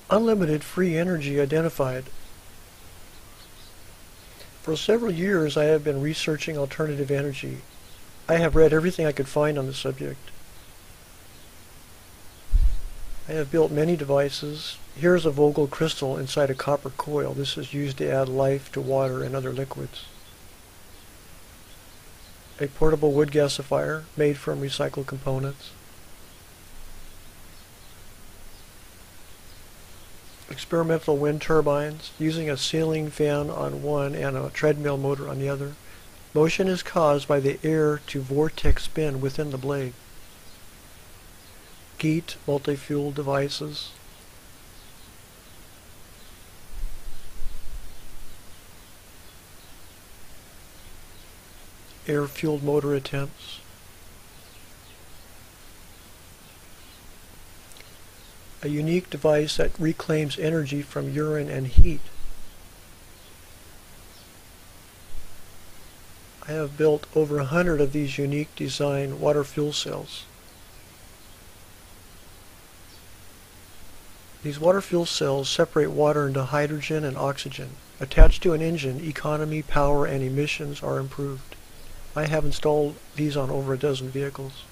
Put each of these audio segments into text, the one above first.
Unlimited free energy identified. For several years I have been researching alternative energy. I have read everything I could find on the subject. I have built many devices. Here is a Vogel crystal inside a copper coil. This is used to add life to water and other liquids. A portable wood gasifier made from recycled components. Experimental wind turbines using a ceiling fan on one and a treadmill motor on the other. Motion is caused by the air to vortex spin within the blade. GEET multi-fuel devices. Air-fueled motor attempts. A unique device that reclaims energy from urine and heat. I have built over 100 of these unique design water fuel cells. These water fuel cells separate water into hydrogen and oxygen. Attached to an engine, economy, power, and emissions are improved. I have installed these on over a dozen vehicles.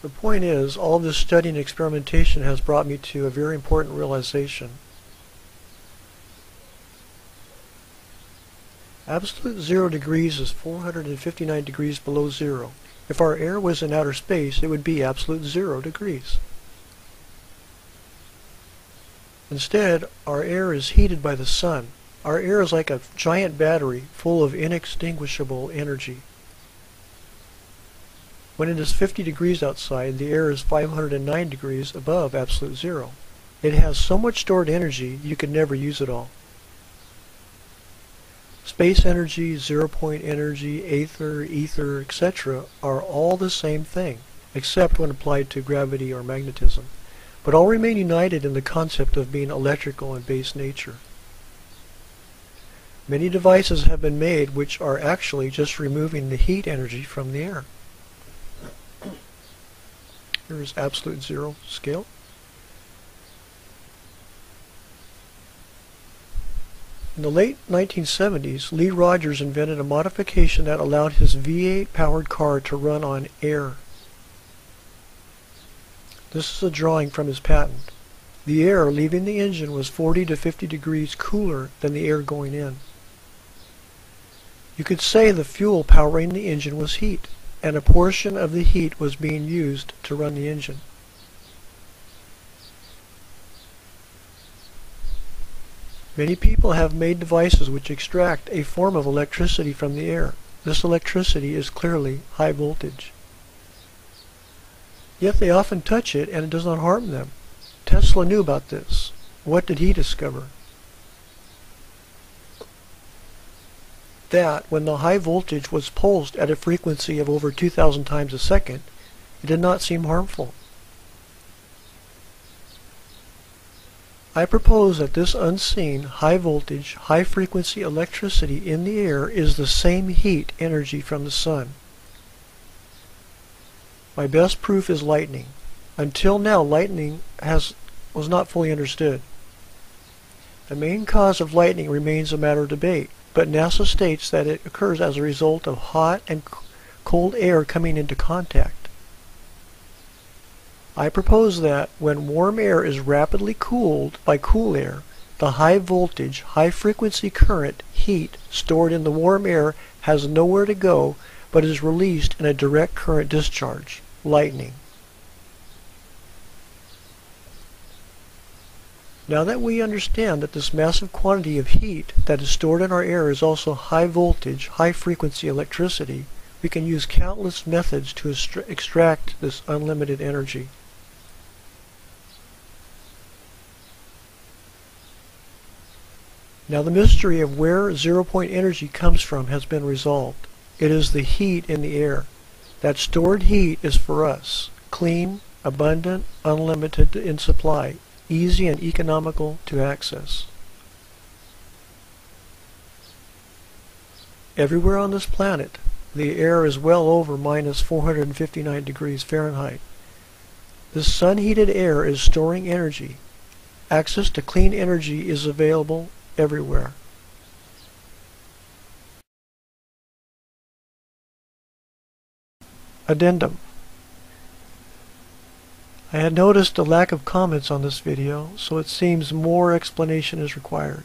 The point is, all this study and experimentation has brought me to a very important realization. Absolute 0 degrees is 459 degrees below zero. If our air was in outer space, it would be absolute 0 degrees. Instead, our air is heated by the sun. Our air is like a giant battery full of inextinguishable energy. When it is 50 degrees outside, the air is 509 degrees above absolute 0. It has so much stored energy, you could never use it all. Space energy, zero-point energy, aether, ether, etc. are all the same thing, except when applied to gravity or magnetism, but all remain united in the concept of being electrical in base nature. Many devices have been made which are actually just removing the heat energy from the air. Here is absolute 0 scale. In the late 1970s, Lee Rogers invented a modification that allowed his V8 powered car to run on air. This is a drawing from his patent. The air leaving the engine was 40 to 50 degrees cooler than the air going in. You could say the fuel powering the engine was heat, and a portion of the heat was being used to run the engine. Many people have made devices which extract a form of electricity from the air. This electricity is clearly high voltage. Yet they often touch it and it does not harm them. Tesla knew about this. What did he discover? That when the high voltage was pulsed at a frequency of over 2,000 times a second, it did not seem harmful. I propose that this unseen, high voltage, high frequency electricity in the air is the same heat energy from the sun. My best proof is lightning. Until now, lightning was not fully understood. The main cause of lightning remains a matter of debate, but NASA states that it occurs as a result of hot and cold air coming into contact. I propose that when warm air is rapidly cooled by cool air, the high voltage, high frequency current, heat stored in the warm air has nowhere to go but is released in a direct current discharge, lightning. Now that we understand that this massive quantity of heat that is stored in our air is also high voltage, high frequency electricity, we can use countless methods to extract this unlimited energy. Now the mystery of where zero-point energy comes from has been resolved. It is the heat in the air. That stored heat is for us, clean, abundant, unlimited in supply, easy and economical to access. Everywhere on this planet, the air is well over minus 459 degrees Fahrenheit. This sun-heated air is storing energy. Access to clean energy is available everywhere. Addendum. I had noticed a lack of comments on this video, so it seems more explanation is required.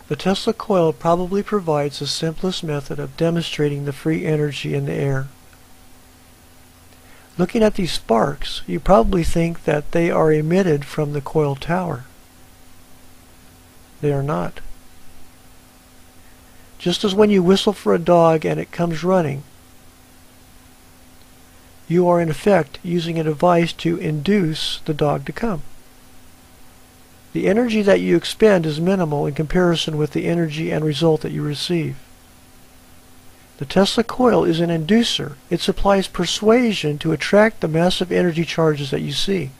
The Tesla coil probably provides the simplest method of demonstrating the free energy in the air. Looking at these sparks, you probably think that they are emitted from the coil tower. They are not. Just as when you whistle for a dog and it comes running, you are in effect using a device to induce the dog to come. The energy that you expend is minimal in comparison with the energy and result that you receive. The Tesla coil is an inducer. It supplies persuasion to attract the massive energy charges that you see.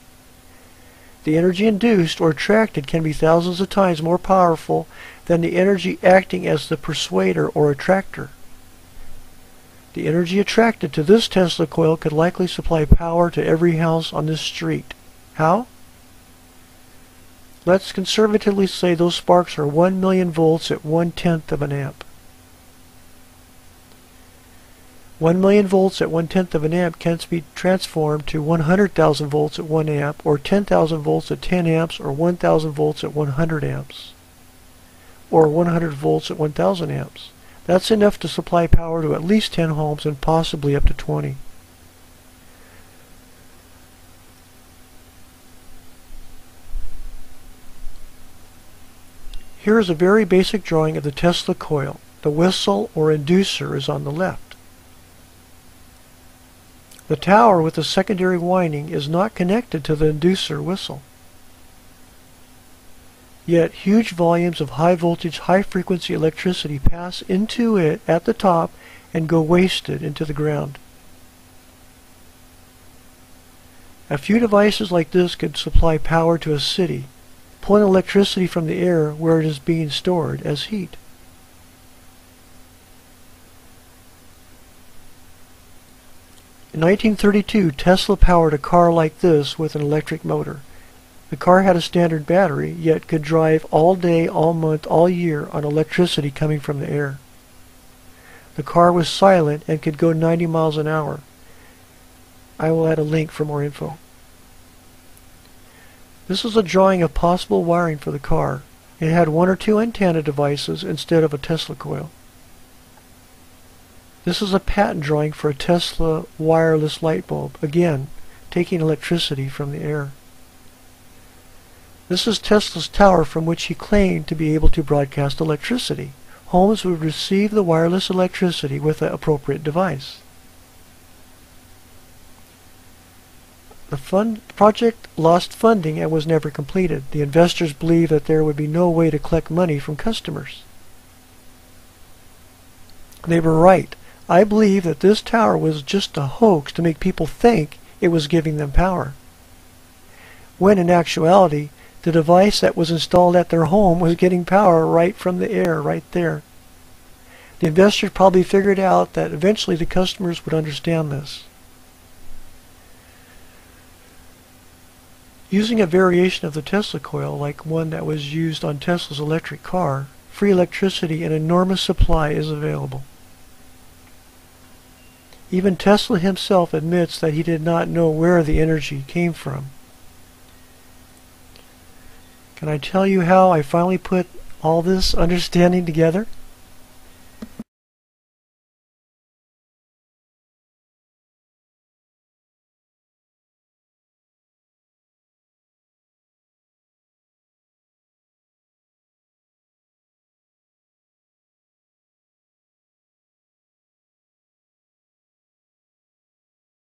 The energy induced or attracted can be thousands of times more powerful than the energy acting as the persuader or attractor. The energy attracted to this Tesla coil could likely supply power to every house on this street. How? Let's conservatively say those sparks are 1 million volts at 1/10 of an amp. 1 million volts at 1/10 of an amp can be transformed to 100,000 volts at 1 amp, or 10,000 volts at 10 amps, or 1,000 volts at 100 amps, or 100 volts at 1,000 amps. That's enough to supply power to at least 10 homes and possibly up to 20. Here is a very basic drawing of the Tesla coil. The whistle or inducer is on the left. The tower with the secondary winding is not connected to the inducer whistle. Yet huge volumes of high voltage, high frequency electricity pass into it at the top and go wasted into the ground. A few devices like this could supply power to a city, pulling electricity from the air where it is being stored as heat. In 1932, Tesla powered a car like this with an electric motor. The car had a standard battery, yet could drive all day, all month, all year on electricity coming from the air. The car was silent and could go 90 miles an hour. I will add a link for more info. This is a drawing of possible wiring for the car. It had 1 or 2 antenna devices instead of a Tesla coil. This is a patent drawing for a Tesla wireless light bulb, again, taking electricity from the air. This is Tesla's tower from which he claimed to be able to broadcast electricity. Homes would receive the wireless electricity with the appropriate device. The project lost funding and was never completed. The investors believed that there would be no way to collect money from customers. They were right. I believe that this tower was just a hoax to make people think it was giving them power, when in actuality the device that was installed at their home was getting power right from the air, right there. The investors probably figured out that eventually the customers would understand this. Using a variation of the Tesla coil, like one that was used on Tesla's electric car, free electricity in enormous supply is available. Even Tesla himself admits that he did not know where the energy came from. Can I tell you how I finally put all this understanding together?